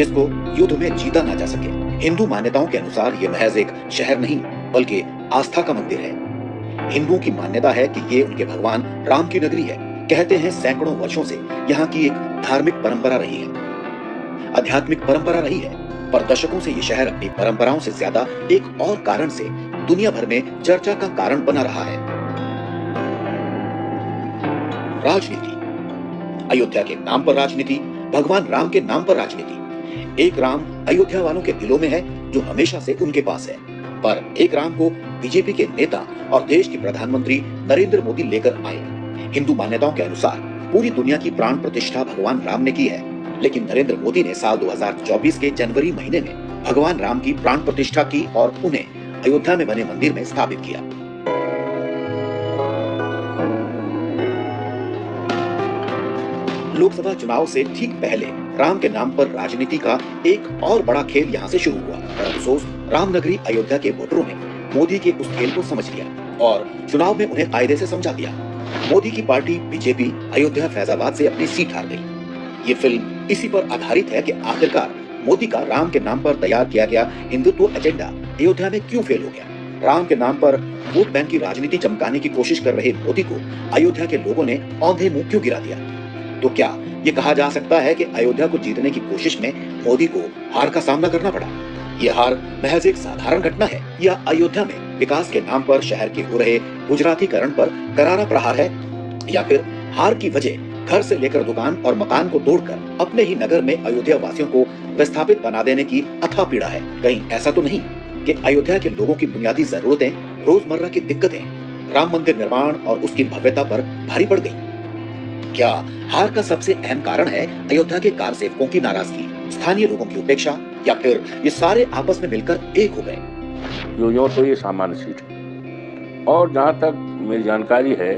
जिसको युद्ध में जीता ना जा सके। हिंदू मान्यताओं के अनुसार ये महज एक शहर नहीं बल्कि आस्था का मंदिर है। हिंदुओं की मान्यता है कि ये उनके भगवान राम की नगरी है। कहते हैं सैकड़ों वर्षों से यहाँ की एक धार्मिक परंपरा रही है, आध्यात्मिक परंपरा रही है, पर दशकों से ये शहर अपनी परंपराओं से ज्यादा एक और कारण से दुनिया भर में चर्चा का कारण बना रहा है, राजनीति। अयोध्या के नाम पर राजनीति, भगवान राम के नाम पर राजनीति। एक राम अयोध्या वालों के दिलों में है जो हमेशा से उनके पास है, पर एक राम को बीजेपी के नेता और देश के प्रधानमंत्री नरेंद्र मोदी लेकर आए। हिंदू मान्यताओं के अनुसार पूरी दुनिया की प्राण प्रतिष्ठा भगवान राम ने की है, लेकिन नरेंद्र मोदी ने साल 2024 के जनवरी महीने में भगवान राम की प्राण प्रतिष्ठा की और उन्हें अयोध्या में बने मंदिर में स्थापित किया। लोकसभा चुनाव से ठीक पहले राम के नाम पर राजनीति का एक और बड़ा खेल यहाँ से शुरू हुआ, पर अफसोस रामनगरी अयोध्या के वोटरों ने मोदी के उस खेल को समझ लिया और चुनाव में उन्हें कायदे से समझा दिया। मोदी की पार्टी बीजेपी अयोध्या फैजाबाद से अपनी सीट हार गई। ये फिल्म इसी पर आधारित है कि आखिरकार मोदी का राम के नाम पर तैयार किया गया हिंदुत्व एजेंडा अयोध्या में क्यों फेल हो गया। राम के नाम पर वोट बैंक की राजनीति चमकाने की कोशिश कर रहे मोदी को अयोध्या के लोगों ने औंधे मुंह क्यों गिरा दिया। तो क्या ये कहा जा सकता है कि अयोध्या को जीतने की कोशिश में मोदी को हार का सामना करना पड़ा? ये हार महज एक साधारण घटना है या अयोध्या में विकास के नाम पर शहर के हो रहे गुजरातीकरण पर करारा प्रहार है, या फिर हार की वजह घर से लेकर दुकान और मकान को तोड़कर अपने ही नगर में अयोध्या वासियों को विस्थापित बना देने की अथाह पीड़ा है? कहीं ऐसा तो नहीं कि अयोध्या के लोगों की बुनियादी जरूरतें, रोजमर्रा की दिक्कतें राम मंदिर निर्माण और उसकी भव्यता पर भारी पड़ गई? क्या हार का सबसे अहम कारण है अयोध्या के कार सेवकों की नाराजगी, स्थानीय लोगों की उपेक्षा, या फिर ये सारे आपस में मिलकर एक हो गए? यो तो ये सामान्य सीट है, और जहाँ तक मेरी जानकारी है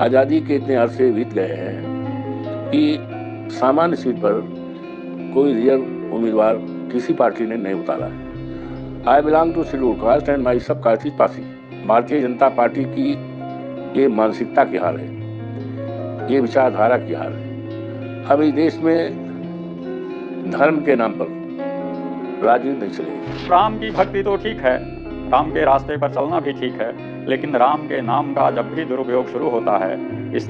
आज़ादी के इतने अरसे बीत गए हैं कि सामान्य सीट पर कोई रियल उम्मीदवार किसी पार्टी ने नहीं उतारा है। I belong to scheduled caste and my sub caste is passing. Bharatiya Janata party की ये मानसिकता की हार है, ये विचारधारा की हार है। अब इस देश में धर्म के नाम पर राजनीति नहीं चलेगी। राम की भक्ति तो ठीक है, राम के रास्ते पर चलना भी ठीक है, लेकिन राम के नाम का जब भी दुरुपयोग शुरू होता है, इस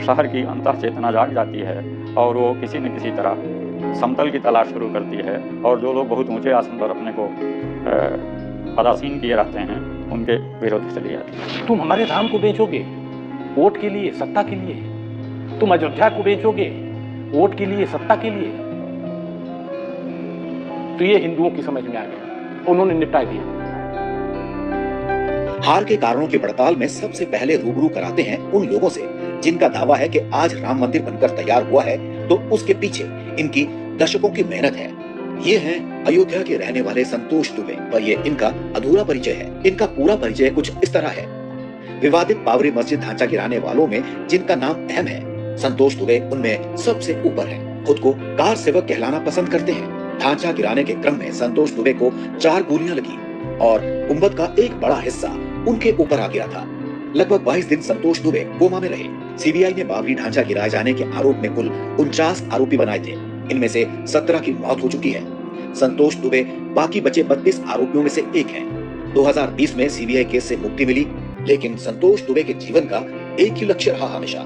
शहर की अंतः चेतना जाग जाती है और वो किसी न किसी तरह समतल की तलाश शुरू करती है, और जो लोग बहुत ऊंचे आसन पर अपने को पदासीन किए रहते हैं उनके विरोध चली जाती है। तुम हमारे राम को बेचोगे वोट के लिए, सत्ता के लिए? तुम अयोध्या को बेचोगे वोट के लिए, सत्ता के लिए? तो ये हिंदुओं की समझ में आ गया, उन्होंने निपटा दिया। हार के कारणों की पड़ताल में सबसे पहले रूबरू कराते हैं उन लोगों से जिनका दावा है कि आज राम मंदिर बनकर तैयार हुआ है तो उसके पीछे इनकी दशकों की मेहनत है। ये हैं अयोध्या के रहने वाले संतोष दुबे, पर ये इनका अधूरा परिचय है। इनका पूरा परिचय कुछ इस तरह है। विवादित बाबरी मस्जिद ढांचा गिराने वालों में जिनका नाम अहम है, संतोष दुबे उनमें सबसे ऊपर है। खुद को कार सेवक कहलाना पसंद करते हैं। ढांचा गिराने के क्रम में संतोष दुबे को 4 गोलियां लगी और गुंबद का एक बड़ा हिस्सा उनके ऊपर आ गिरा था। लगभग 22 दिन संतोष दुबे कोमा में रहे। सीबीआई ने बाबरी ढांचा गिराए जाने के आरोप में कुल 49 आरोपी बनाए थे। इनमें से 17 की मौत हो चुकी है। संतोष दुबे बाकी बचे 32 आरोपियों में से एक हैं। 2020 में सीबीआई केस से मुक्ति मिली, लेकिन संतोष दुबे के जीवन का एक ही लक्ष्य रहा हमेशा,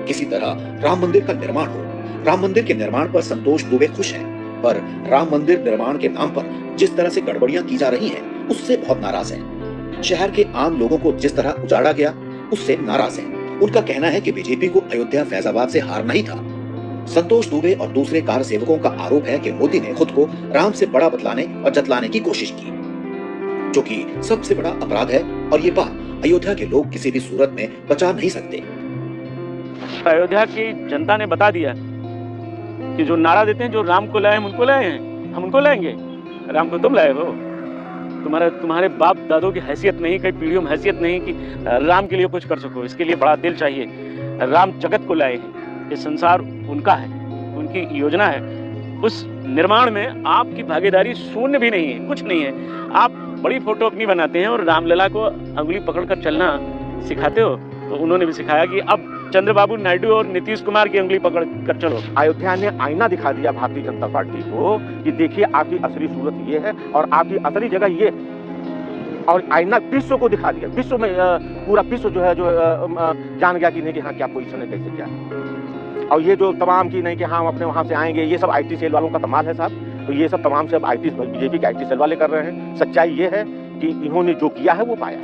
किसी तरह राम मंदिर का निर्माण हो। राम मंदिर के निर्माण पर संतोष दुबे खुश हैं, पर राम मंदिर निर्माण के नाम पर जिस तरह से गड़बड़ियां की जा रही हैं, उससे बहुत नाराज हैं। शहर के आम लोगों को जिस तरह उजाड़ा गया, उससे नाराज हैं। उनका कहना है कि बीजेपी को अयोध्या फैजाबाद से हारना ही था। संतोष दुबे और दूसरे कार सेवकों का आरोप है कि मोदी ने खुद को राम से बड़ा बतलाने और जतलाने की कोशिश की, जो कि सबसे बड़ा अपराध है, और ये बात अयोध्या के लोग किसी भी सूरत में बचा नहीं सकते। अयोध्या की जनता ने बता दिया कि जो नारा देते हैं, जो राम को लाए हम उनको लाए हैं, हम उनको लाएंगे। राम को तुम लाए हो, तुम्हारे बाप दादों की हैसियत नहीं, कई पीढ़ियों में हैसियत नहीं कि राम के लिए कुछ कर सको। इसके लिए बड़ा दिल चाहिए। राम जगत को लाए हैं, ये संसार उनका है, उनकी योजना है। उस निर्माण में आपकी भागीदारी शून्य भी नहीं है, कुछ नहीं है। आप बड़ी फोटो अपनी बनाते हैं और रामलला को अंगुली पकड़कर चलना सिखाते हो। तो उन्होंने भी सिखाया कि अब चंद्रबाबू नायडू और नीतीश कुमार की उंगली पकड़ कर चलो। अयोध्या ने आईना दिखा दिया भारतीय जनता पार्टी को कि देखिए आपकी असली सूरत ये है और आपकी असली जगह ये, और आईना विश्व को दिखा दिया। विश्व में पूरा विश्व जो है जो जान गया कि नहीं कि हाँ क्या पोजीशन है, कैसे क्या है। और ये जो तमाम की नहीं कि हाँ हम अपने वहाँ से आएंगे, ये सब IT सेल वालों का कमाल है साहब। तो ये सब तमाम से अब बीजेपी के IT सेल वाले कर रहे हैं। सच्चाई ये है कि इन्होंने जो किया है वो पाया।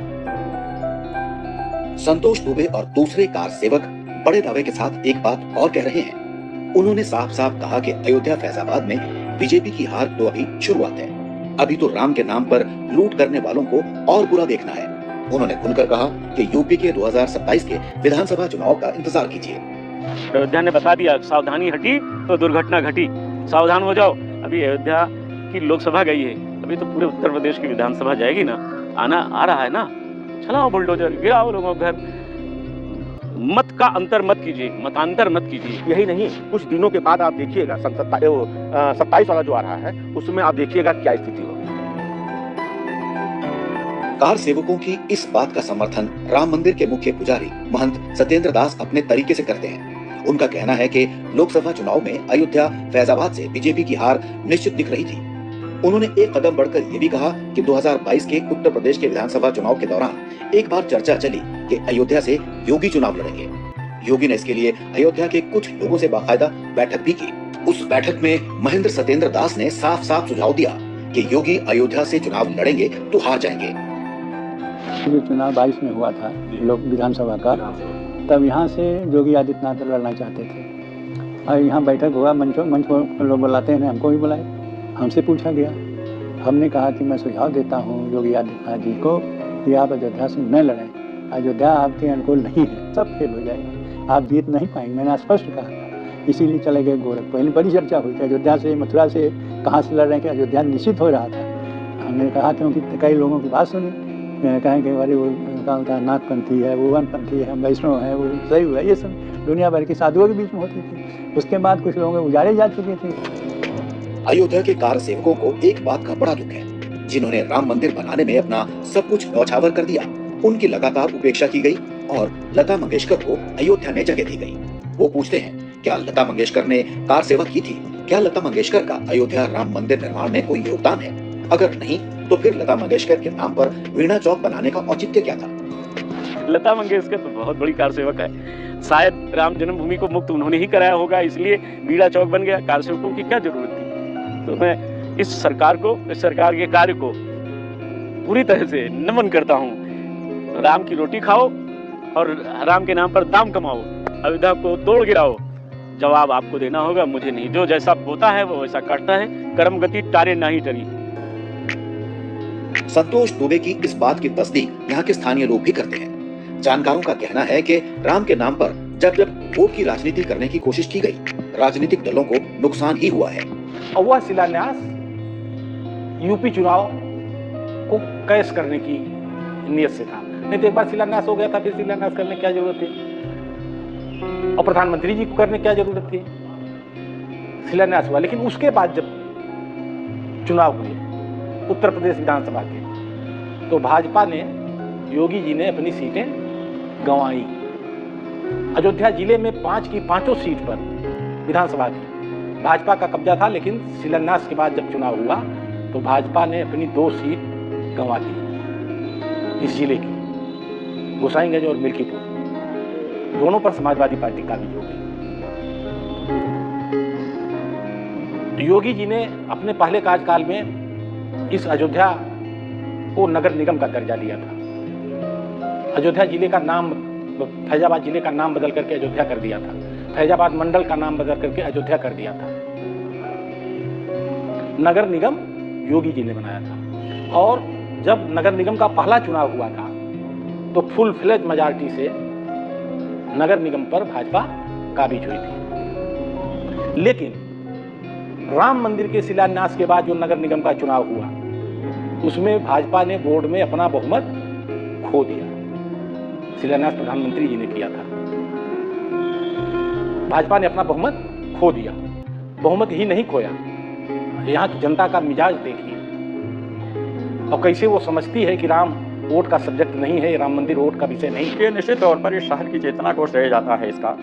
संतोष दुबे और दूसरे कार सेवक बड़े दावे के साथ एक बात और कह रहे हैं। उन्होंने साफ साफ कहा कि अयोध्या फैजाबाद में बीजेपी की हार तो अभी शुरुआत है, अभी तो राम के नाम पर लूट करने वालों को और बुरा देखना है। उन्होंने खुलकर कहा कि यूपी के 2027 के विधानसभा चुनाव का इंतजार कीजिए। अयोध्या ने बता दिया, सावधानी हटी तो दुर्घटना घटी, सावधान हो जाओ। अभी अयोध्या की लोकसभा गई है, अभी तो पूरे उत्तर प्रदेश की विधानसभा जाएगी ना, आना आ रहा है ना। चलाओ बुलडोजर, गिराओ लोगों के घर। मत का अंतर मत कीजिए, मतांतर मत कीजिए। यही नहीं, कुछ दिनों के बाद आप देखिएगा 27 वाला जो आ रहा है उसमें आप देखिएगा क्या स्थिति होगी। कार सेवकों की इस बात का समर्थन राम मंदिर के मुख्य पुजारी महंत सत्येंद्र दास अपने तरीके से करते हैं। उनका कहना है कि लोकसभा चुनाव में अयोध्या फैजाबाद से बीजेपी की हार निश्चित दिख रही थी। उन्होंने एक कदम बढ़कर ये भी कहा कि 2022 के उत्तर प्रदेश के विधानसभा चुनाव के दौरान एक बार चर्चा चली कि अयोध्या से योगी चुनाव लड़ेंगे। योगी ने इसके लिए अयोध्या के कुछ लोगों से बाकायदा बैठक भी की। उस बैठक में महेंद्र सत्येंद्र दास ने साफ साफ सुझाव दिया कि योगी अयोध्या से चुनाव लड़ेंगे तो हार जाएंगे। जो चुनाव 22 में हुआ था लोक विधानसभा का, तब यहाँ से योगी आदित्यनाथ लड़ना चाहते थे और यहाँ बैठक हुआ, मंच पर लोग बुलाते हैं, हमको भी बुलाए, हमसे पूछा गया। हमने कहा कि मैं सुझाव देता हूँ योगी आदित्यनाथ जी को कि आप अयोध्या से न लड़ें, अयोध्या आपके अनुकूल नहीं है, सब फेल हो जाएगा, आप जीत नहीं पाएंगे। मैंने स्पष्ट कहा था, इसीलिए चले गए गोरखपुर। पहले बड़ी चर्चा हुई थी अयोध्या से, मथुरा से कहाँ से लड़ रहे हैं कि अयोध्या निश्चित हो रहा था। हमने कहा क्योंकि कई लोगों की बात सुनी, कहें कि अरे वो नाथपंथी है, वो वनपंथी है, हम वैष्णव है, वो सही हुआ, ये सब दुनिया भर की साधुओं के बीच में होती थी। उसके बाद कुछ लोगों के उजाड़े जा चुके थे। अयोध्या के कार सेवकों को एक बात का बड़ा दुख है, जिन्होंने राम मंदिर बनाने में अपना सब कुछ न्यौछावर कर दिया। उनकी लगातार उपेक्षा की गई और लता मंगेशकर को अयोध्या में जगह दी गई। वो पूछते हैं, क्या लता मंगेशकर ने कार सेवा की थी? क्या लता मंगेशकर का अयोध्या राम मंदिर निर्माण में कोई योगदान है? अगर नहीं तो फिर लता मंगेशकर के नाम पर वीणा चौक बनाने का औचित्य क्या था? लता मंगेशकर तो बहुत बड़ी कार सेवक है, शायद राम जन्मभूमि को मुक्त उन्होंने ही कराया होगा, इसलिए वीणा चौक बन गया। कार सेवकों की क्या जरूरत थी? तो मैं इस सरकार को, इस सरकार के कार्य को पूरी तरह से नमन करता हूँ। राम की रोटी खाओ और राम के नाम पर दाम कमाओ, अयोध्या को तोड़ गिराओ। जवाब आपको देना होगा, मुझे नहीं। जो जैसा बोता है वो वैसा काटता है, कर्म गति टारे नहीं टरी। संतोष दुबे की इस बात की तस्दीक यहाँ के स्थानीय लोग भी करते हैं। जानकारों का कहना है कि राम के नाम पर जब जब वोट की राजनीति करने की कोशिश की गई, राजनीतिक दलों को नुकसान ही हुआ है। और वह शिलान्यास यूपी चुनाव को कैश करने की नीयत से था। नहीं तो एक बार शिलान्यास हो गया था, फिर शिलान्यास करने की क्या जरूरत थी? और प्रधानमंत्री जी को करने की क्या जरूरत थी? शिलान्यास हुआ, लेकिन उसके बाद जब चुनाव हुए उत्तर प्रदेश विधानसभा के, तो भाजपा ने, योगी जी ने अपनी सीटें गंवाई। अयोध्या जिले में 5 की 5 सीट पर विधानसभा की भाजपा का कब्जा था, लेकिन शिलान्यास के बाद जब चुनाव हुआ तो भाजपा ने अपनी 2 सीट गंवा दी इस जिले की, गोसाईगंज और मिल्कीपुर, दोनों पर समाजवादी पार्टी का भी हो गई। योगी जी ने अपने पहले कार्यकाल में इस अयोध्या को नगर निगम का दर्जा दिया था। अयोध्या जिले का नाम, फैजाबाद जिले का नाम बदल करके अयोध्या कर दिया था। फैजाबाद मंडल का नाम बदल करके अयोध्या कर दिया था। नगर निगम योगी जी ने बनाया था, और जब नगर निगम का पहला चुनाव हुआ था तो फुल फ्लेज मेजॉरिटी से नगर निगम पर भाजपा काबिज हुई थी। लेकिन राम मंदिर के शिलान्यास के बाद जो नगर निगम का चुनाव हुआ, उसमें भाजपा ने बोर्ड में अपना बहुमत खो दिया। शिलान्यास प्रधानमंत्री जी ने किया था, भाजपा ने अपना बहुमत खो दिया। बहुमत ही नहीं खोया, यहाँ की जनता का मिजाज देखिए और कैसे वो समझती है कि राम वोट का सब्जेक्ट नहीं है, ये राम मंदिर वोट का विषय नहीं है। ये निश्चित तौर पर इस शहर की चेतना को श्रेय जाता है इसका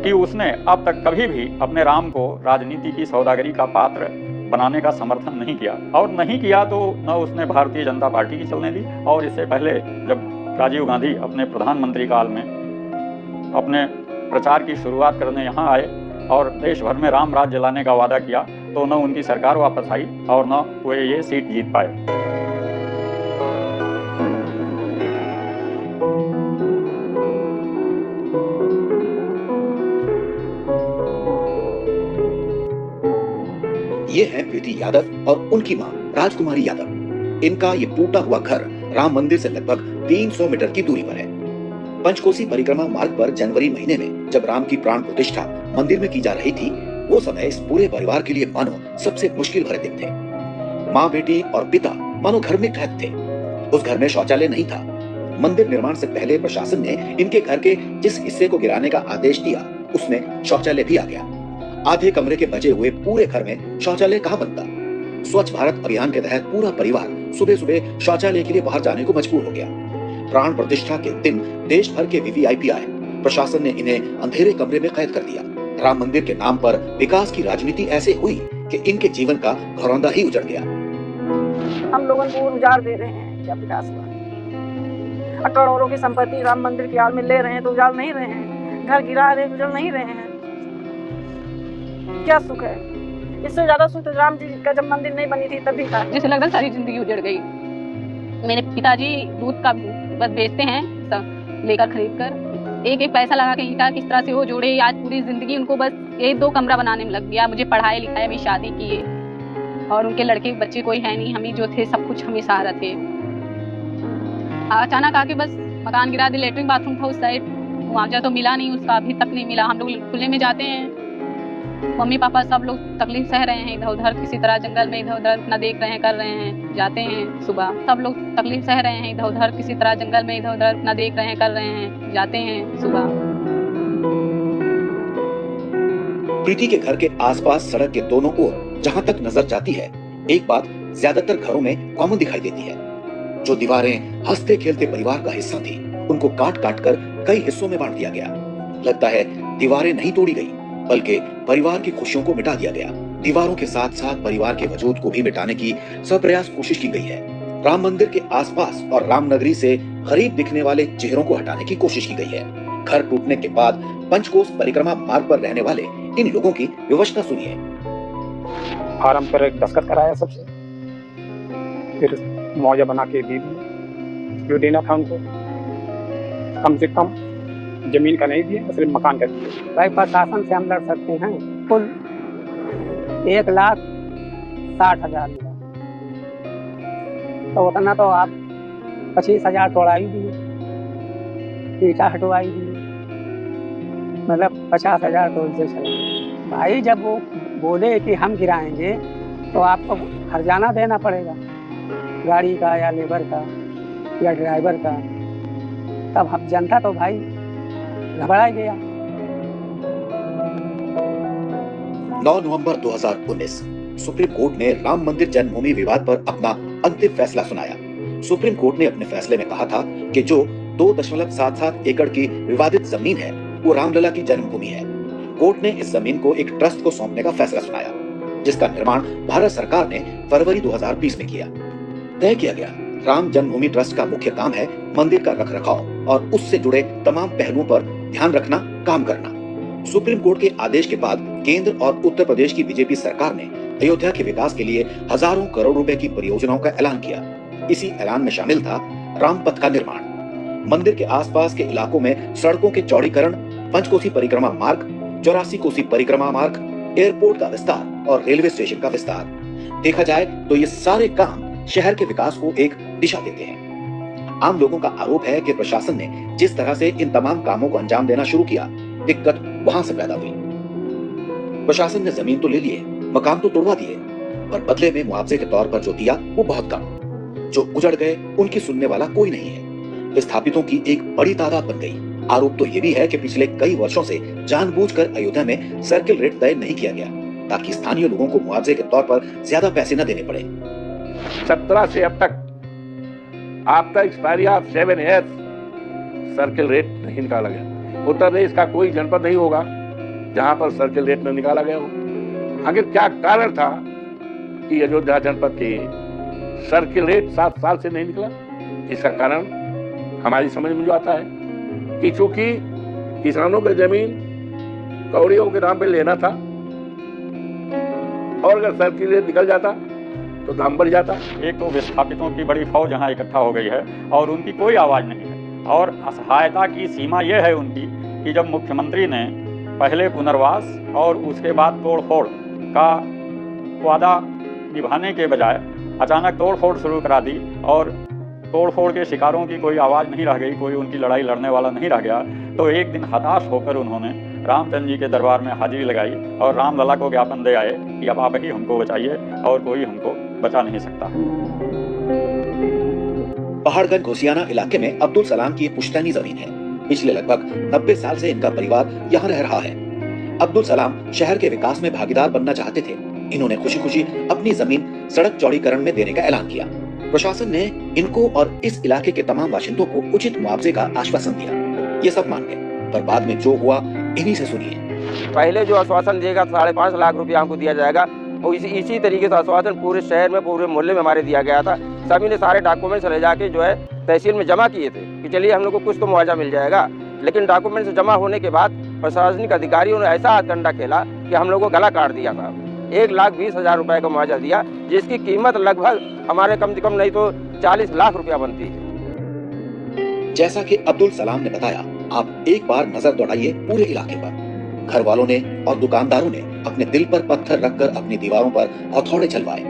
कि उसने अब तक कभी भी अपने राम को राजनीति की सौदागरी का पात्र बनाने का समर्थन नहीं किया, और नहीं किया तो न उसने भारतीय जनता पार्टी की चलने दी। और इससे पहले जब राजीव गांधी अपने प्रधानमंत्री काल में अपने प्रचार की शुरुआत करने यहाँ आए और देश भर में राम राज्य लाने का वादा किया, तो न उनकी सरकार वापस आई और न वे ये सीट जीत पाए। ये हैं प्रीति यादव और उनकी मां राजकुमारी यादव। इनका ये टूटा हुआ घर राम मंदिर से लगभग 300 मीटर की दूरी पर है। पंचकोसी परिक्रमा मार्ग पर जनवरी महीने में जब राम की प्राण प्रतिष्ठा मंदिर में की जा रही थी, वो समय इस पूरे परिवार के लिए मानो सबसे मुश्किल भरे दिन थे। माँ, बेटी और पिता मानो घर में कैद थे। उस घर में शौचालय नहीं था। मंदिर निर्माण से पहले प्रशासन ने इनके घर के जिस हिस्से को गिराने का आदेश दिया, उसमें शौचालय भी आ गया। आधे कमरे के बचे हुए पूरे घर में शौचालय कहाँ बनता। स्वच्छ भारत अभियान के तहत पूरा परिवार सुबह सुबह शौचालय के लिए बाहर जाने को मजबूर हो गया। प्राण प्रतिष्ठा के दिन देश भर के वीवीआईपी आए। प्रशासन ने इन्हें अंधेरे कमरे में कैद कर दिया। राम मंदिर के नाम पर विकास की राजनीति ऐसे हुई कि इनके जीवन का घरौंदा ही उजड़ गया। हम लोगों को उजाड़ दे रहे हैं क्या विकास का? करोड़ों की संपत्ति राम मंदिर की आड़ में ले रहे हैं तो उजाड़ नहीं रहे हैं। घर गिरा रहे उजड़ नहीं रहे हैं। क्या सुख है? इससे ज्यादा सुख तो राम जी का जब मंदिर नहीं बनी थी तभी था। जैसे लगता सारी जिंदगी उजड़ गई। मेरे पिताजी दूध का बस बेचते हैं, लेकर खरीद कर एक एक पैसा लगा के ईटा किस तरह से वो जोड़े। आज पूरी जिंदगी उनको बस ये 2 कमरा बनाने में लग गया। मुझे पढ़ाए लिखाए, अभी शादी किए और उनके लड़के बच्चे कोई है नहीं। हम ही जो थे सब कुछ हमें सहारा थे। अचानक आके बस मकान गिरा दिया। लेटरिन बाथरूम था उस साइड, मुआवजा तो मिला नहीं उसका, अभी तक नहीं मिला। हम लोग खुले में जाते हैं, मम्मी पापा सब लोग तकलीफ सह रहे हैं। इधर उधर किसी तरह जंगल में इधर उधर अपना देख रहे हैं, कर रहे हैं, जाते हैं सुबह। सब लोग तकलीफ सह रहे हैं, इधर उधर किसी तरह जंगल में इधर उधर अपना देख रहे हैं, कर रहे हैं, जाते हैं सुबह। प्रीति के घर के आसपास सड़क के दोनों ओर जहां तक नजर जाती है, एक बात ज्यादातर घरों में कॉमन दिखाई देती है। जो दीवारें हंसते खेलते परिवार का हिस्सा थी, उनको काट काट कर कई हिस्सों में बांट दिया गया। लगता है दीवारें नहीं तोड़ी गई, बल्कि परिवार की खुशियों को मिटा दिया गया। दीवारों के साथ साथ परिवार के वजूद को भी मिटाने की सप्रयास कोशिश की गई है। राम मंदिर के आसपास और रामनगरी से गरीब दिखने वाले चेहरों को हटाने की कोशिश की गई है। घर टूटने के बाद पंचकोस परिक्रमा मार्ग पर रहने वाले इन लोगों की विवशता सुनिए। फार्म पर एक दस्तखत कराया सबसे, फिर मुआवजा बना के दे दिया। जो देना था उनको कम से कम जमीन का नहीं दिया, सिर्फ मकान का दिया। भाई प्रशासन से हम लड़ सकते हैं। कुल 1,60,000 मिला, तो उतना तो आप 25,000 तोड़ाई दिए, ईटा हटवाई दिए, मतलब 50,000 तो उनसे चले। भाई जब वो बोले कि हम गिराएंगे तो आपको हर्जाना देना पड़ेगा, गाड़ी का या लेबर का या ड्राइवर का। तब हम जनता तो भाई घबरा गया। 9 नवंबर 2019 सुप्रीम कोर्ट ने राम मंदिर जन्मभूमि विवाद पर अपना अंतिम फैसला सुनाया। सुप्रीम कोर्ट ने अपने फैसले में कहा था कि जो 2.77 एकड़ की विवादित जमीन है, वो रामलला की जन्मभूमि है। कोर्ट ने इस जमीन को एक ट्रस्ट को सौंपने का फैसला सुनाया, जिसका निर्माण भारत सरकार ने फरवरी 2020 में किया। तय किया गया, राम जन्मभूमि ट्रस्ट का मुख्य काम है मंदिर का रखरखाव और उससे जुड़े तमाम पहलुओं पर ध्यान रखना, काम करना। सुप्रीम कोर्ट के आदेश के बाद केंद्र और उत्तर प्रदेश की बीजेपी सरकार ने अयोध्या के विकास के लिए हजारों करोड़ रुपए की परियोजनाओं का ऐलान किया। इसी ऐलान में शामिल था राम पथ का निर्माण, मंदिर के आसपास के इलाकों में सड़कों के चौड़ीकरण, पंचकोसी परिक्रमा मार्ग, 84 कोसी परिक्रमा मार्ग, एयरपोर्ट का विस्तार और रेलवे स्टेशन का विस्तार। देखा जाए तो ये सारे काम शहर के विकास को एक दिशा देते हैं। आम लोगों का आरोप है कि प्रशासन ने जिस तरह से इन तमाम कामों को अंजाम देना शुरू किया, दिक्कत वहां से पैदा हुई। प्रशासन ने जमीन तो ले लिए, मकान तो तोड़वा दिए, पर बदले में मुआवजे के तौर पर जो दिया वो बहुत कम। जो उजड़ गए उनकी सुनने वाला कोई नहीं है। विस्थापितों की एक बड़ी तादाद बन गई। आरोप तो ये भी है कि पिछले कई वर्षों से जानबूझकर अयोध्या में सर्किल रेट तय नहीं किया गया, ताकि स्थानीय लोगों को मुआवजे के तौर पर ज्यादा पैसे न देने पड़े। 17 से अब तक after expiry of 7 years circle rate नहीं निकाला गया। उत्तर प्रदेश का कोई जनपद नहीं होगा जहां पर सर्किल रेट न निकाला गया हो। आखिर क्या कारण था कि अयोध्या जनपद के सर्किल रेट 7 साल से नहीं निकला? इसका कारण हमारी समझ में जो आता है कि चूंकि किसानों की जमीन कौड़ियों के दाम पे लेना था और अगर सर्किल रेट निकल जाता तो दाम बढ़ जाता। एक तो विस्थापितों की बड़ी फौज यहाँ इकट्ठा हो गई है और उनकी कोई आवाज़ नहीं है, और असहायता की सीमा यह है उनकी कि जब मुख्यमंत्री ने पहले पुनर्वास और उसके बाद तोड़फोड़ का वादा निभाने के बजाय अचानक तोड़फोड़ शुरू करा दी और तोड़फोड़ के शिकारों की कोई आवाज़ नहीं रह गई, कोई उनकी लड़ाई लड़ने वाला नहीं रह गया, तो एक दिन हताश होकर उन्होंने रामचंद्र जी के दरबार में हाजिरी लगाई और रामलला को ज्ञापन दे आए कि अब आप ही हमको बचाइए और कोई हमको बचा नहीं सकता। पहाड़गंज घोसियाना इलाके में अब्दुल सलाम की पुश्तैनी जमीन है। पिछले लगभग 90 साल से इनका परिवार यहाँ रह रहा है। अब्दुल सलाम शहर के विकास में भागीदार बनना चाहते थे। इन्होंने खुशी खुशी अपनी जमीन सड़क चौड़ीकरण में देने का ऐलान किया। प्रशासन ने इनको और इस इलाके के तमाम बाशिंदों को उचित मुआवजे का आश्वासन दिया। ये सब मान गए, पर बाद में जो हुआ इन्हीं से सुनिए। पहले जो आश्वासन देगा 5.5 लाख रुपया हमको दिया जाएगा, और इसी तरीके से आश्वासन पूरे शहर में, पूरे मोहल्ले में हमारे दिया गया था। सभी ने सारे डॉक्यूमेंट्स ले जाके जो है तहसील में जमा किए थे कि चलिए हम लोग को कुछ तो मुआवजा मिल जाएगा। लेकिन डॉक्यूमेंट्स जमा होने के बाद प्रशासनिक अधिकारियों ने ऐसा हाथकंडा खेला कि हम लोग को गला काट दिया था। 1,20,000 रुपए का मुआवजा दिया, जिसकी कीमत लगभग हमारे कम से कम नहीं तो 40 लाख रुपया बनती है। जैसा कि अब्दुल सलाम ने बताया, आप एक बार नजर दौड़ाइए पूरे इलाके पर। घर वालों ने और दुकानदारों ने अपने दिल पर पत्थर रखकर अपनी दीवारों पर हथौड़े चलवाए,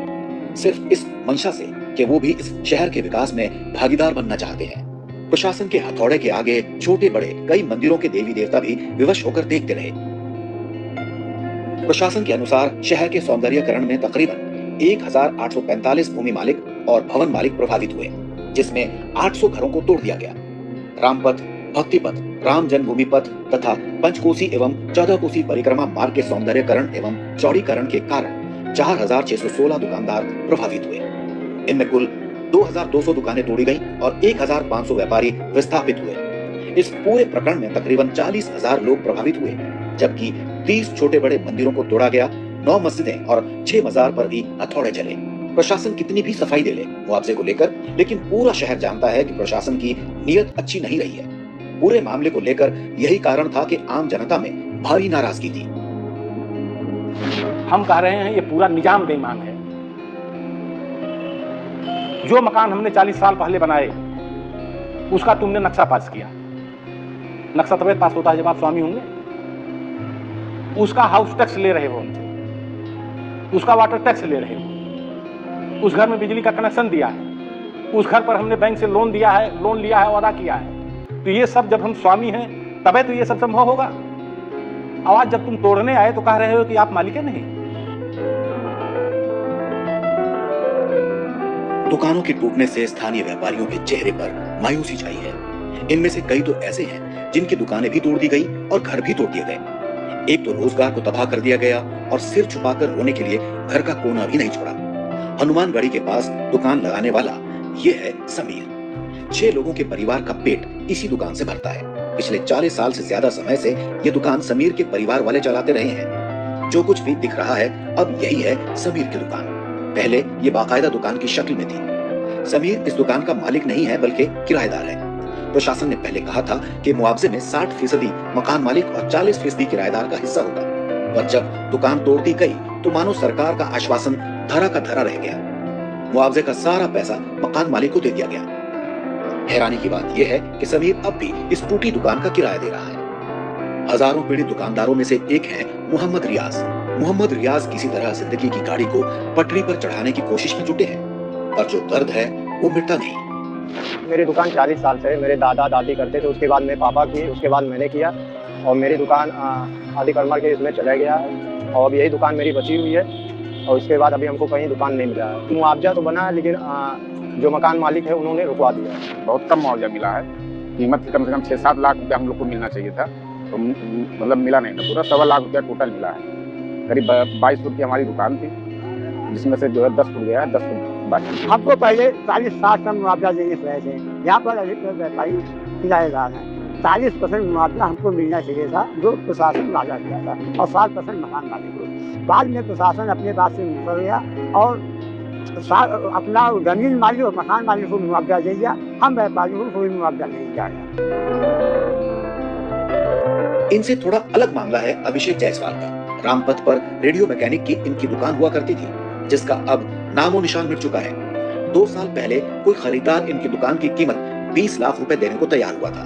सिर्फ इस मंशा से कि वो भी इस शहर के विकास में भागीदार बनना चाहते हैं। प्रशासन के हथौड़े के आगे छोटे बड़े कई मंदिरों के देवी देवता भी विवश होकर देखते रहे। प्रशासन के अनुसार शहर के सौंदर्यीकरण में तकरीबन 1,845 भूमि मालिक और भवन मालिक प्रभावित हुए, जिसमें 800 घरों को तोड़ दिया गया। रामपथ, भक्ति पथ, राम जन्मभूमि पथ तथा पंचकोसी एवं 14 कोसी परिक्रमा मार्ग के सौंदर्यकरण एवं चौड़ीकरण के कारण 4,616 दुकानदार प्रभावित हुए। इनमें कुल 2,200 दुकानें तोड़ी गईं और 1,500 व्यापारी विस्थापित हुए। इस पूरे प्रकरण में तकरीबन 40,000 लोग प्रभावित हुए, जबकि 30 छोटे बड़े मंदिरों को तोड़ा गया, 9 मस्जिदें और 6 मजार पर भी हथौड़े चले। प्रशासन कितनी भी सफाई दे ले मुआवजे को लेकर, लेकिन पूरा शहर जानता है कि प्रशासन की नीयत अच्छी नहीं रही है। पूरे मामले को लेकर यही कारण था कि आम जनता में भारी नाराजगी थी। हम कह रहे हैं ये पूरा निजाम बेईमान है। जो मकान हमने 40 साल पहले बनाए उसका तुमने नक्शा पास किया। नक्शा तब पास होता है जब आप स्वामी होंगे। उसका हाउस टैक्स ले रहे हो हमसे, उसका वाटर टैक्स ले रहे हो, उस घर में बिजली का कनेक्शन दिया है, उस घर पर हमने बैंक से लोन दिया है, लोन लिया है और अदा किया है। तो ये सब जब हम स्वामी हैं तबे तो ये सब संभव होगा। आवाज जब तुम तोड़ने आए तो कह रहे हो कि आप मालिक नहीं। दुकानों के टूटने से स्थानीय व्यापारियों के चेहरे पर मायूसी छाई है। इनमें से कई तो ऐसे हैं जिनकी दुकानें भी तोड़ दी गई और घर भी तोड़ दिए गए। एक तो रोजगार को तबाह कर दिया गया और सिर छुपाकर रोने के लिए घर का कोना भी नहीं छोड़ा। हनुमानगढ़ी के पास दुकान लगाने वाला ये है समीर। 6 लोगों के परिवार का पेट इसी दुकान से भरता है। पिछले 40 साल से ज्यादा समय से ये दुकान समीर के परिवार वाले चलाते रहे हैं। जो कुछ भी दिख रहा है अब यही है समीर की दुकान। पहले ये बाकायदा दुकान की शक्ल में थी। समीर इस दुकान का मालिक नहीं है बल्कि किराएदार है। प्रशासन ने पहले कहा था कि मुआवजे में 60% मकान मालिक और 40% किराएदार का हिस्सा होगा, पर जब दुकान तोड़ दी गई तो मानो सरकार का आश्वासन धरा का धरा रह गया। मुआवजे का सारा पैसा मकान मालिक को दे दिया गया। हैरानी की बात यह है कि समीर अब भी इस टूटी दुकान का किराया दे रहा है। हजारों पीड़ित दुकानदारों में से एक है मोहम्मद रियाज। मोहम्मद रियाज किसी तरह जिंदगी की गाड़ी को पटरी पर चढ़ाने की कोशिश में जुटे हैं, पर जो दर्द है वो मिटता नहीं। मेरी दुकान 40 साल से मेरे दादा दादी करते थे, उसके बाद मेरे पापा किए, उसके बाद मैंने किया और मेरी दुकान आदि कर्मा के इसमें चला गया और अब यही दुकान मेरी बची हुई है और उसके बाद अभी हमको कहीं दुकान नहीं मिला है। मुआवजा तो बना है लेकिन जो मकान मालिक है उन्होंने रुकवा दिया। बहुत कम मुआवजा मिला है। कीमत कम से कम 6-7 लाख रुपया हम लोग को मिलना चाहिए था, तो मतलब मिला नहीं था। पूरा 1.25 लाख रुपया टोटल मिला है। करीब 22 फुट की हमारी दुकान थी, जिसमें से जो है 10 फुट गया है, 10 फुट बाकी हमको पहले 40-60 टन मुआवजा देने रहे थे। यहाँ पर अधिकतर व्यापारी किराएदार हैं। 40% मुआवजा हमको मिलना चाहिए था, जो प्रशासन वादा किया था, और 7% मकान मालिक को। बाद में प्रशासन अपने बात से मुकर गया और अपना जमीन मालिक और मकान मालिक को मुआवजा दे दिया। हम व्यापारियों को कोई मुआवजा नहीं दिया गया। इनसे थोड़ा अलग मामला है अभिषेक जायसवाल का। रामपथ पर रेडियो मैकेनिक की इनकी दुकान हुआ करती थी, जिसका अब नामो निशान मिट चुका है। 2 साल पहले कोई खरीदार इनकी दुकान की कीमत 20 लाख रुपए देने को तैयार हुआ था।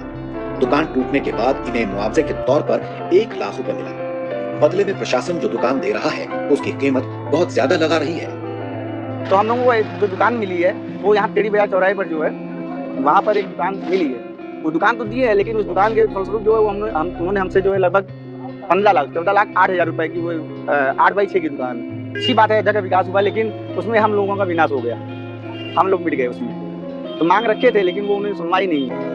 दुकान टूटने के बाद इन्हें मुआवजे के तौर पर 1 लाख रुपए मिला। बदले में प्रशासन जो दुकान दे रहा है उसकी कीमत बहुत ज्यादा लगा रही है। तो हम लोगों को एक जो दुकान मिली है वो यहाँ टेढ़ी बाजार चौराहे पर जो है वहाँ पर एक दुकान मिली है। वो दुकान तो दी है, लेकिन उस दुकान के फलस्वरूप जो है उन्होंने हमसे जो है लगभग 14,08,000 रुपए की वो 8x6 की दुकान। अच्छी बात है, जगह विकास हुआ, लेकिन उसमें हम लोगों का विनाश हो गया। हम लोग मिट गए उसमें। तो मांग रखे थे, लेकिन वो उन्हें सुनवाई नहीं है।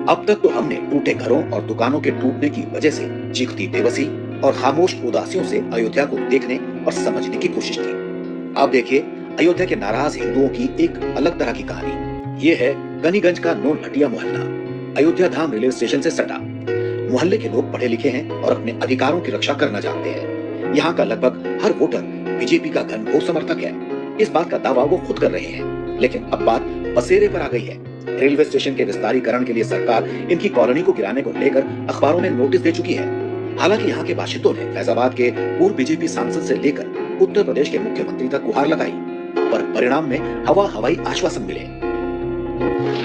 अब तक तो हमने टूटे घरों और दुकानों के टूटने की वजह से चीखती बेबसी और खामोश उदासियों से अयोध्या को देखने और समझने की कोशिश की। अब देखिए अयोध्या के नाराज हिंदुओं की एक अलग तरह की कहानी। ये है गनीगंज का नून हटिया मोहल्ला, अयोध्या धाम रेलवे स्टेशन से सटा। मोहल्ले के लोग पढ़े लिखे हैं और अपने अधिकारों की रक्षा करना जानते हैं। यहाँ का लगभग हर वोटर बीजेपी का घनघोर समर्थक है। इस बात का दावा वो खुद कर रहे हैं, लेकिन अब बात पसेरे पर आ गई है। रेलवे स्टेशन के विस्तारीकरण के लिए सरकार इनकी कॉलोनी को गिराने को लेकर अखबारों में नोटिस दे चुकी है। हालांकि यहाँ के बाशिंदों ने फैजाबाद के पूर्व बीजेपी सांसद से लेकर उत्तर प्रदेश के मुख्यमंत्री तक गुहार लगाई, पर परिणाम में हवाई आश्वासन मिले।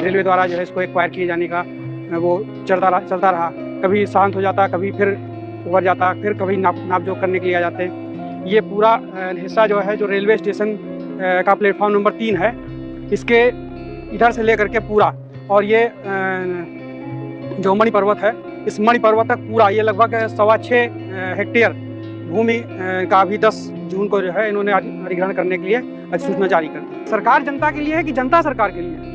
रेलवे द्वारा जो है इसको एक्वायर किए जाने का वो चलता रहा। कभी शांत हो जाता, कभी फिर उभर जाता, फिर कभी नापजोख करने के लिए आ जाते। ये पूरा हिस्सा जो है, जो रेलवे स्टेशन का प्लेटफॉर्म नंबर 3 है, इसके इधर से लेकर के पूरा, और ये जो मणि पर्वत है, इस मणि पर्वत तक पूरा ये लगभग 6.25 हेक्टेयर भूमि का भी 10 जून को जो है इन्होंने अधिग्रहण करने के लिए अधिसूचना जारी कर दी। सरकार जनता के लिए है कि जनता सरकार के लिए?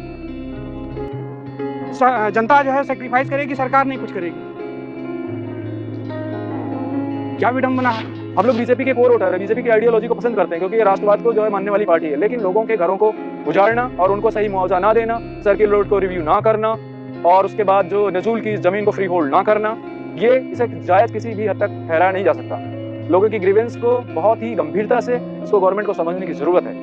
जनता जो है सेक्रीफाइस करेगी, सरकार नहीं कुछ करेगी। क्या विडंबना है। हम लोग बीजेपी के कोर वोटर है, बीजेपी की आइडियोलॉजी को पसंद करते हैं, क्योंकि ये राष्ट्रवाद को जो है मानने वाली पार्टी है। लेकिन लोगों के घरों को उजाड़ना और उनको सही मुआवजा ना देना, सर्किल रोड को रिव्यू ना करना, और उसके बाद जो नजूल की जमीन को फ्री होल्ड ना करना, ये इसे जायज किसी भी हद तक ठहराया नहीं जा सकता। लोगों की ग्रीवेंस को बहुत ही गंभीरता से इसको गवर्नमेंट को समझने की जरूरत है,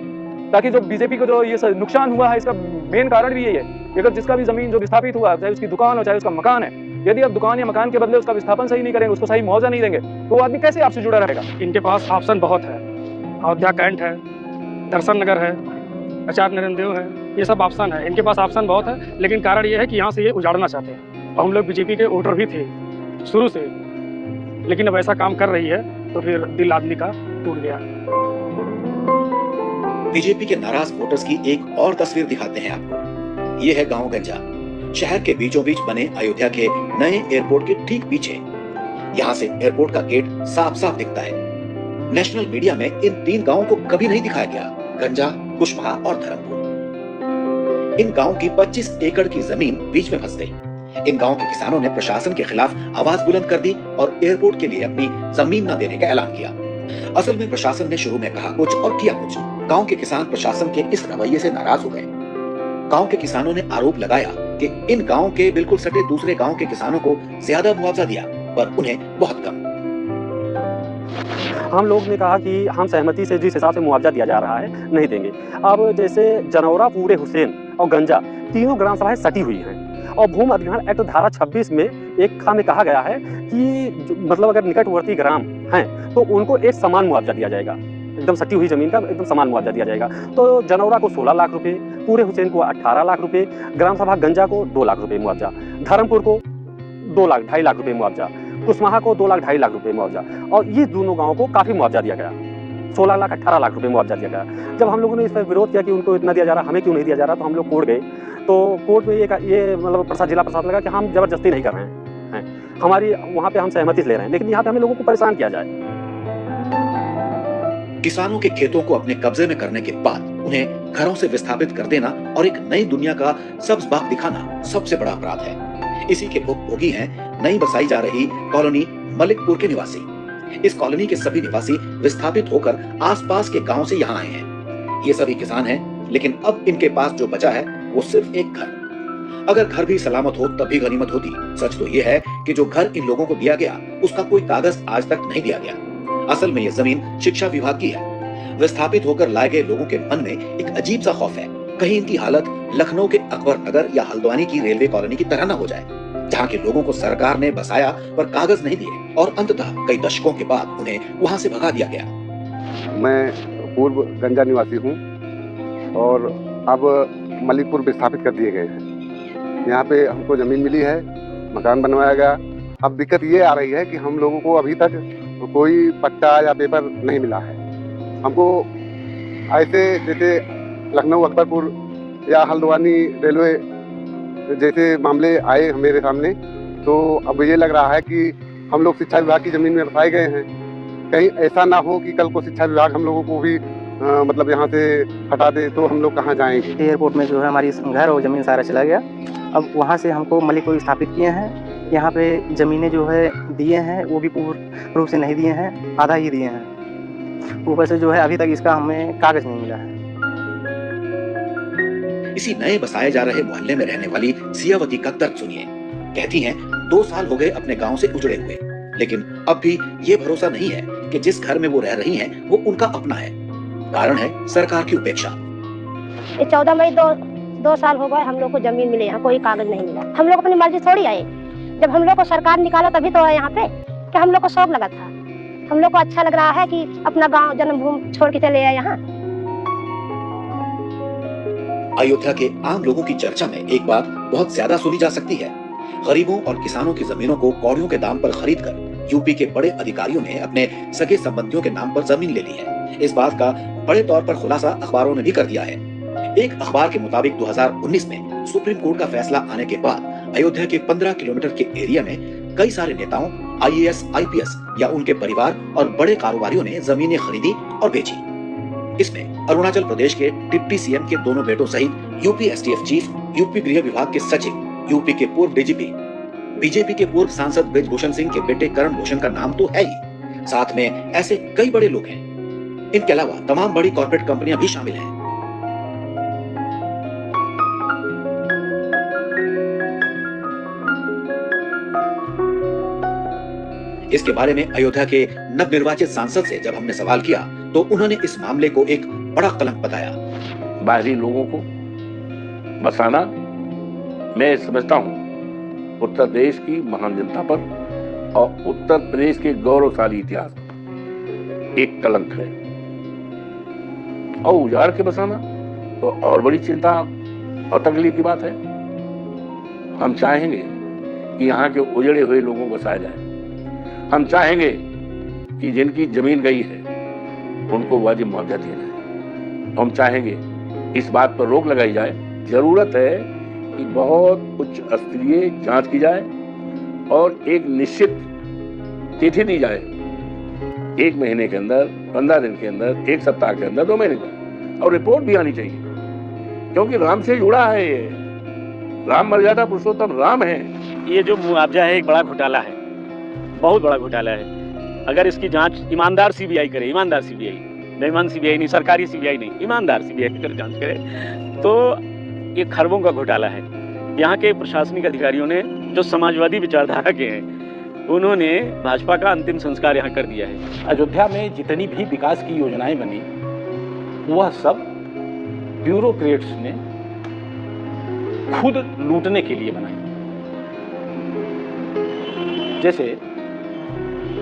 ताकि जो बीजेपी को जो ये नुकसान हुआ है, इसका मेन कारण भी यही है कि अगर जिसका भी जमीन जो विस्थापित हुआ है, चाहे उसकी दुकान हो चाहे उसका मकान है, यदि आप दुकान या मकान के बदले उसका विस्थापन सही नहीं करेंगे, उसको सही मुआवजा नहीं देंगे, तो वो आदमी कैसे आपसे जुड़ा रहेगा। इनके पास ऑप्शन बहुत है। अयोध्या कैंट है, दर्शन नगर है, आचार्य नरेंद्र देव है, ये सब ऑप्शन है। इनके पास ऑप्शन बहुत है, लेकिन कारण ये है कि यहाँ से ये उजाड़ना चाहते हैं। और हम लोग बीजेपी के वोटर भी थे शुरू से, लेकिन अब ऐसा काम कर रही है तो फिर दिल आदमी का टूट गया। बीजेपी के नाराज वोटर्स की एक और तस्वीर दिखाते हैं आपको। ये है गांव गंजा, शहर के बीचों बीच बने अयोध्या के नए एयरपोर्ट के ठीक पीछे। यहाँ से एयरपोर्ट का गेट साफ साफ दिखता है। नेशनल मीडिया में इन 3 गांवों को कभी नहीं दिखाया गया, गंजा, कुशवाहा और धर्मपुर। इन गांवों की 25 एकड़ की जमीन बीच में फंस गई। इन गांवों के किसानों ने प्रशासन के खिलाफ आवाज बुलंद कर दी और एयरपोर्ट के लिए अपनी जमीन न देने का ऐलान किया। असल में प्रशासन ने शुरू में कहा कुछ और किया कुछ। गांव के किसान प्रशासन के इस रवैये से नाराज हो गए। गांव के किसानों ने आरोप लगाया कि इन गांव के बिल्कुल सटे दूसरे गांव के किसानों को ज्यादा मुआवजा दिया, पर उन्हें बहुत कम। हम लोग ने कहा कि हम सहमति से जिस हिसाब से मुआवजा दिया जा रहा है नहीं देंगे। अब जैसे जनौरा, पूरे हुसैन और गंजा तीनों ग्राम सभाएं सटी हुई हैं, और भूमि अधिग्रहण एक्ट धारा 26 में एक खा में कहा गया है कि मतलब अगर निकटवर्ती ग्राम हैं तो उनको एक समान मुआवजा दिया जाएगा। एकदम सटी हुई जमीन का एकदम समान मुआवजा दिया जाएगा। तो जनौरा को 16 लाख रुपए, पूरे हुसैन को 18 लाख रुपए, ग्राम सभा गंजा को 2 लाख रुपए मुआवजा, धर्मपुर को 2,00,000-2.5 लाख रुपए मुआवजा, कुशवाहा को 2,00,000-2.5 लाख रुपए मुआवजा, और ये दोनों गाँवों को काफी मुआवजा दिया गया। 16 लाख 18 लाख रुपए मुआवजा दिया गया। जब हम लोगों ने इस पर विरोध किया कि उनको इतना दिया जा रहा, हमें क्यों नहीं दिया जा रहा, तो हम लोग कोर्ट गए। तो कोर्ट में ये मतलब जिला प्रशासन लगा कि हम जबरदस्ती नहीं कर रहे हैं, हमारी वहाँ पे हम सहमति से ले रहे हैं, लेकिन यहाँ पे हमें लोगों को परेशान किया जाए। किसानों के खेतों को अपने कब्जे में करने के बाद उन्हें घरों से विस्थापित कर देना और एक नई दुनिया का सब्ज बाग दिखाना सबसे बड़ा अपराध है। इसी के भोगी हैं नई बसाई जा रही कॉलोनी मलिकपुर के निवासी। इस कॉलोनी के सभी निवासी विस्थापित होकर आसपास के गांव से यहाँ आए हैं। ये सभी किसान हैं, लेकिन अब इनके पास जो बचा है वो सिर्फ एक घर। अगर घर भी सलामत हो तब भी गनीमत होती। सच तो ये है कि जो घर इन लोगों को दिया गया उसका कोई कागज आज तक नहीं दिया गया। असल में ये जमीन शिक्षा विभाग की है। विस्थापित होकर लाए गए लोगों के मन में एक अजीब सा खौफ है, कहीं इनकी हालत लखनऊ के अकबर नगर या हल्द्वानी की रेलवे कॉलोनी की तरह न हो जाए, जहाँ के लोगों को सरकार ने बसाया पर कागज नहीं दिए और अंततः कई दशकों के बाद उन्हें वहाँ से भगा दिया गया। मैं पूर्व गंजा निवासी हूँ और अब मलिकपुर विस्थापित कर दिए गए हैं। यहाँ पे हमको ज़मीन मिली है, मकान बनवाया गया। अब दिक्कत ये आ रही है कि हम लोगों को अभी तक कोई पट्टा या पेपर नहीं मिला है। हमको ऐसे जैसे लखनऊ अकबरपुर या हल्द्वानी रेलवे जैसे मामले आए मेरे सामने, तो अब ये लग रहा है कि हम लोग शिक्षा विभाग की ज़मीन में बसाए गए हैं। कहीं ऐसा ना हो कि कल को शिक्षा विभाग हम लोगों को भी मतलब यहाँ से हटा दे, तो हम लोग कहाँ जाएंगे। एयरपोर्ट में जो है हमारी घर और ज़मीन सारा चला गया। अब वहाँ से हमको मलिकपुर स्थापित किए हैं। यहाँ पे ज़मीनें जो है दिए हैं वो भी पूर्ण रूप से नहीं दिए हैं, आधा ही दिए हैं। ऊपर से जो है अभी तक इसका हमें कागज़ नहीं मिला है। इसी नए बसाए जा रहे मोहल्ले में रहने वाली सियावती का दर्द सुनिए। कहती हैं 2 साल हो गए अपने गांव से उजड़े हुए, लेकिन अब भी ये भरोसा नहीं है कि जिस घर में वो रह रही हैं वो उनका अपना है। कारण है सरकार की उपेक्षा। 14 मई 2 साल हो गए हम लोग को जमीन मिले, यहाँ कोई कागज नहीं मिला। हम लोग अपनी मर्जी थोड़ी आए, जब हम लोग को सरकार निकाला तभी तो आए यहाँ पे, कि हम लोग को शौक लगा था। हम लोग को अच्छा लग रहा है कि अपना गांव जन्मभूमि छोड़ के चले आए यहाँ। अयोध्या के आम लोगों की चर्चा में एक बात बहुत ज्यादा सुनी जा सकती है। गरीबों और किसानों की जमीनों को कौड़ियों के दाम पर खरीद कर यूपी के बड़े अधिकारियों ने अपने सगे संबंधियों के नाम पर जमीन ले ली है। इस बात का बड़े तौर पर खुलासा अखबारों ने भी कर दिया है। एक अखबार के मुताबिक 2019 में सुप्रीम कोर्ट का फैसला आने के बाद अयोध्या के 15 किलोमीटर के एरिया में कई सारे नेताओं, IAS, IPS या उनके परिवार और बड़े कारोबारियों ने जमीनें खरीदी और बेची। इसमें अरुणाचल प्रदेश के डिप्टी CM के दोनों बेटों सहित यूपी STF चीफ, यूपी गृह विभाग के सचिव, यूपी के पूर्व DGP, बीजेपी के पूर्व सांसद ब्रिजभूषण सिंह के बेटे करण भूषण का नाम तो है ही, साथ में ऐसे कई बड़े लोग हैं। इनके अलावा तमाम बड़ी कॉर्पोरेट कंपनियां भी शामिल हैं। इसके बारे में अयोध्या के नवनिर्वाचित सांसद से जब हमने सवाल किया तो उन्होंने इस मामले को एक बड़ा कलंक बताया। बाहरी लोगों को बसाना, मैं समझता हूं उत्तर प्रदेश की महान जनता पर और उत्तर प्रदेश के गौरवशाली इतिहास पर एक कलंक है। और उजाड़ के बसाना तो और बड़ी चिंता और तकलीफ की बात है। हम चाहेंगे कि यहाँ के उजड़े हुए लोगों को बसाया जाए। हम चाहेंगे कि जिनकी जमीन गई है उनको वाजिब मुआवजा दिया जाए। हम चाहेंगे इस बात पर रोक लगाई जाए। जरूरत है कि बहुत उच्च स्तरीय जांच की जाए और एक निश्चित तिथि दी जाए, 1 महीने के अंदर, 15 दिन के अंदर, 1 सप्ताह के अंदर, 2 महीने के अंदर, और रिपोर्ट भी आनी चाहिए, क्योंकि राम से जुड़ा है ये। राम मर्यादा पुरुषोत्तम राम है। ये जो मुआवजा है एक बड़ा घोटाला है, बहुत बड़ा घोटाला है। अगर इसकी जांच ईमानदार CBI करे, ईमानदार CBI, बेईमान CBI नहीं, सरकारी CBI नहीं, ईमानदार CBI अगर जांच करे तो ये खरबों का घोटाला है। यहाँ के प्रशासनिक अधिकारियों ने जो समाजवादी विचारधारा के हैं उन्होंने भाजपा का अंतिम संस्कार यहाँ कर दिया है। अयोध्या में जितनी भी विकास की योजनाएं बनी वह सब ब्यूरोक्रेट्स ने खुद लूटने के लिए बनाई। जैसे